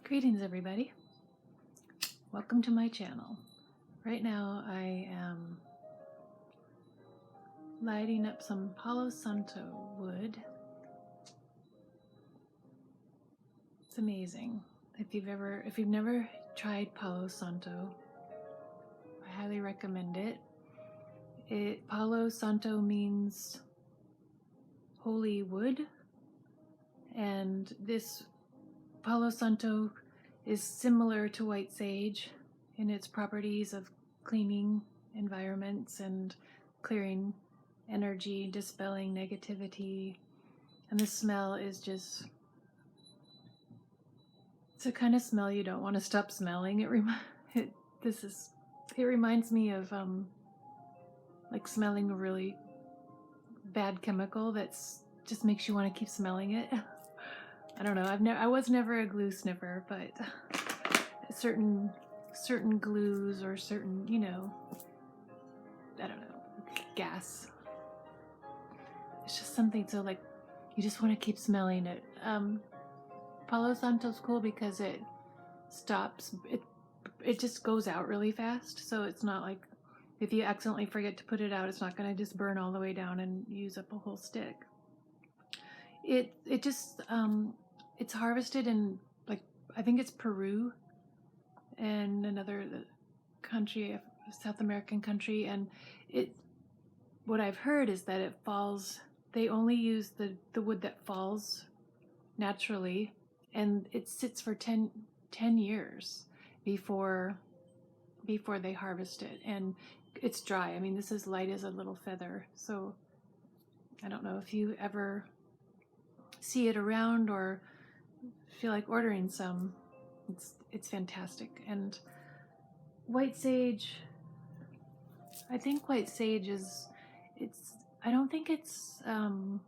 Greetings everybody. Welcome to my channel. Right now I am lighting up some Palo Santo wood. It's amazing. If you've never tried Palo Santo, I highly recommend it. Palo Santo means holy wood, and this Palo Santo is similar to white sage in its properties of cleaning environments and clearing energy, dispelling negativity, and the smell is just, it's a kind of smell you don't want to stop smelling. It reminds me of like smelling a really bad chemical that's just makes you want to keep smelling it. I don't know. I was never a glue sniffer, but certain glues or certain, I don't know, gas. It's just something so like you just want to keep smelling it. Palo Santo's cool because it stops. It just goes out really fast, so it's not like if you accidentally forget to put it out, it's not going to just burn all the way down and use up a whole stick. It just it's harvested in, like, I think it's Peru and another country, a South American country, and what I've heard is that it falls, they only use the wood that falls naturally, and it sits for 10 years before they harvest it, and it's dry. I mean, this is light as a little feather, so I don't know if you ever see it around or feel like ordering some. It's fantastic. And white sage, I think white sage is, I don't think it's an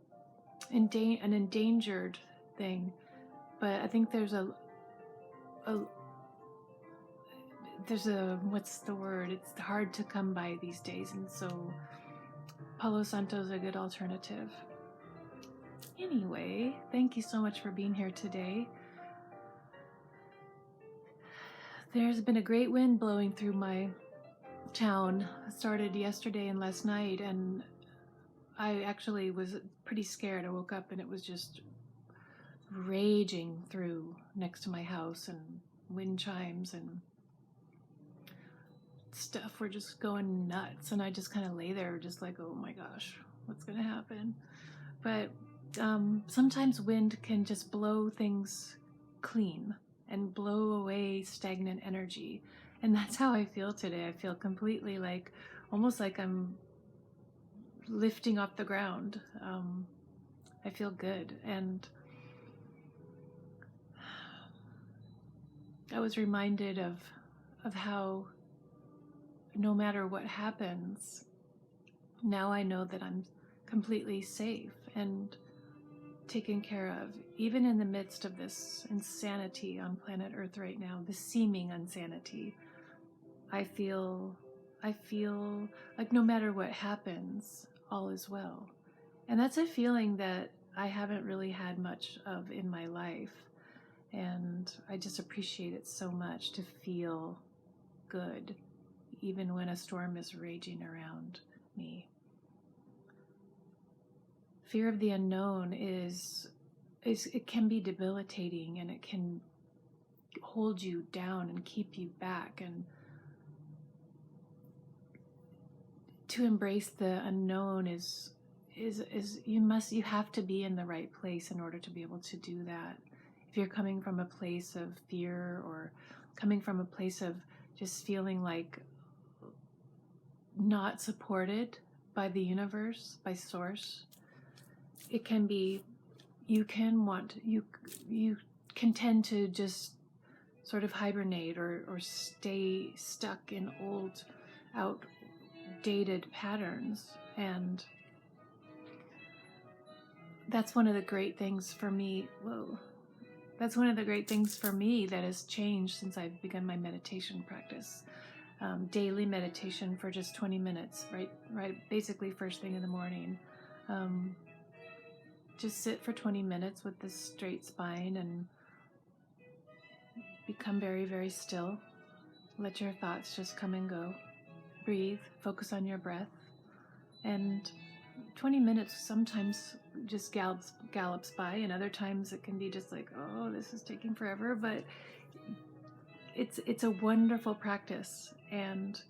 endangered thing, but I think there's a what's the word? It's hard to come by these days, and so Palo Santo is a good alternative. Anyway, thank you so much for being here today. There's been a great wind blowing through my town. It started yesterday and last night, and I actually was pretty scared. I woke up and it was just raging through next to my house, and wind chimes and stuff were just going nuts, and I just kind of lay there just like, oh my gosh, what's gonna happen? But sometimes wind can just blow things clean and blow away stagnant energy, and that's how I feel today. I feel completely like, almost like I'm lifting off the ground. I feel good, and I was reminded of how no matter what happens, now I know that I'm completely safe and taken care of, even in the midst of this insanity on planet Earth right now, this seeming insanity. I feel like no matter what happens, all is well. And that's a feeling that I haven't really had much of in my life. And I just appreciate it so much to feel good, even when a storm is raging around me. Fear of the unknown it can be debilitating, and it can hold you down and keep you back. And to embrace the unknown is you have to be in the right place in order to be able to do that. If you're coming from a place of fear, or coming from a place of just feeling like not supported by the universe, by source, it can be, you can tend to just sort of hibernate or stay stuck in old, outdated patterns. And that's one of the great things for me. That's one of the great things for me that has changed since I've begun my meditation practice. Daily meditation for just 20 minutes, right, basically first thing in the morning. Just sit for 20 minutes with this straight spine and become very, very still. Let your thoughts just come and go. Breathe, focus on your breath. And 20 minutes sometimes just gallops by, and other times it can be just like, oh, this is taking forever. But it's a wonderful practice, and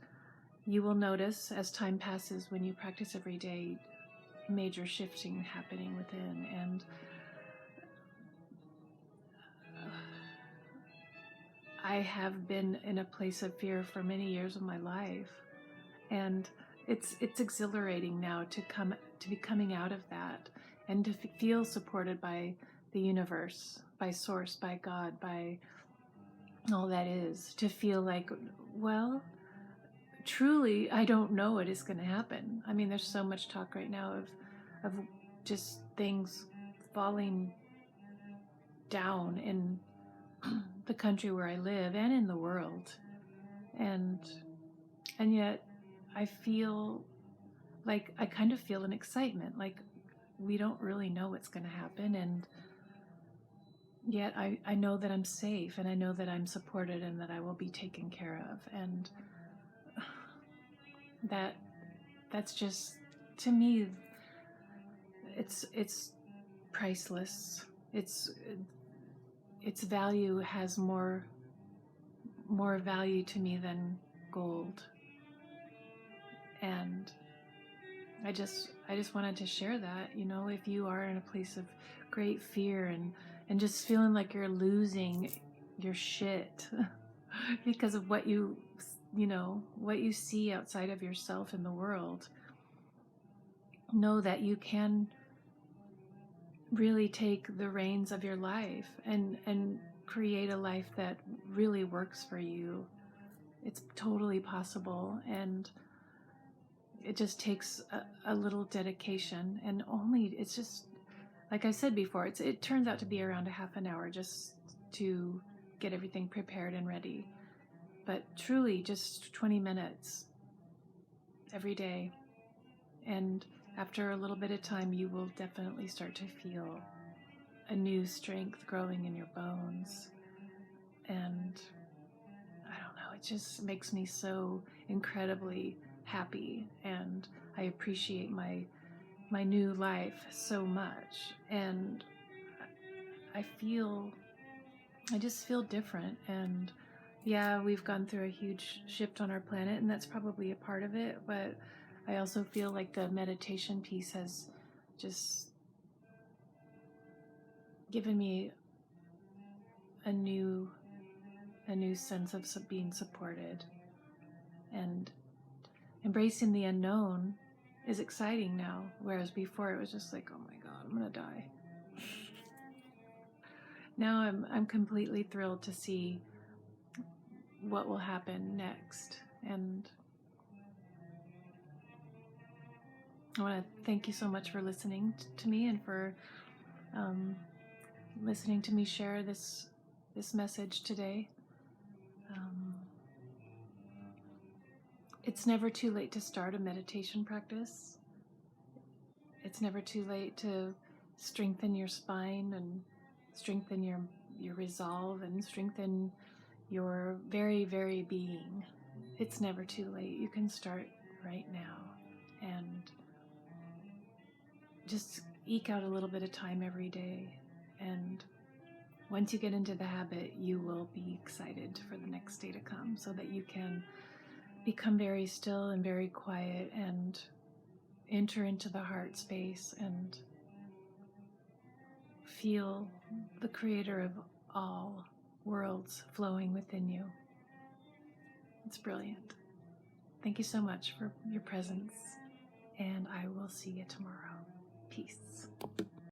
you will notice as time passes, when you practice every day, major shifting happening within. And I have been in a place of fear for many years of my life, and it's exhilarating now to be coming out of that, and to feel supported by the universe, by source, by God, by all that is. To feel like, well, truly, I don't know what is going to happen. I mean, there's so much talk right now of just things falling down in the country where I live and in the world, and yet I feel like I kind of feel an excitement, like we don't really know what's going to happen, and yet I know that I'm safe, and I know that I'm supported, and that I will be taken care of, and that's just, to me, it's priceless. Its value has more value to me than gold. And I just wanted to share that, if you are in a place of great fear and just feeling like you're losing your shit because of what you see outside of yourself in the world, know that you can really take the reins of your life and create a life that really works for you. It's totally possible, and it just takes a little dedication, and it's just, like I said before, it turns out to be around a half an hour just to get everything prepared and ready. But truly, just 20 minutes every day. And after a little bit of time, you will definitely start to feel a new strength growing in your bones. And I don't know, it just makes me so incredibly happy, and I appreciate my new life so much. And I just feel different. And yeah, we've gone through a huge shift on our planet, and that's probably a part of it, but I also feel like the meditation piece has just given me a new sense of being supported. And embracing the unknown is exciting now, whereas before it was just like, oh my God, I'm gonna die. Now I'm completely thrilled to see what will happen next. And I want to thank you so much for listening to me, and for listening to me share this message today. It's never too late to start a meditation practice. It's never too late to strengthen your spine, and strengthen your resolve, and strengthen your very, very being. It's never too late. You can start right now, and just eke out a little bit of time every day. And once you get into the habit, you will be excited for the next day to come, so that you can become very still and very quiet, and enter into the heart space and feel the creator of all worlds flowing within you. It's brilliant. Thank you so much for your presence, and I will see you tomorrow. Peace.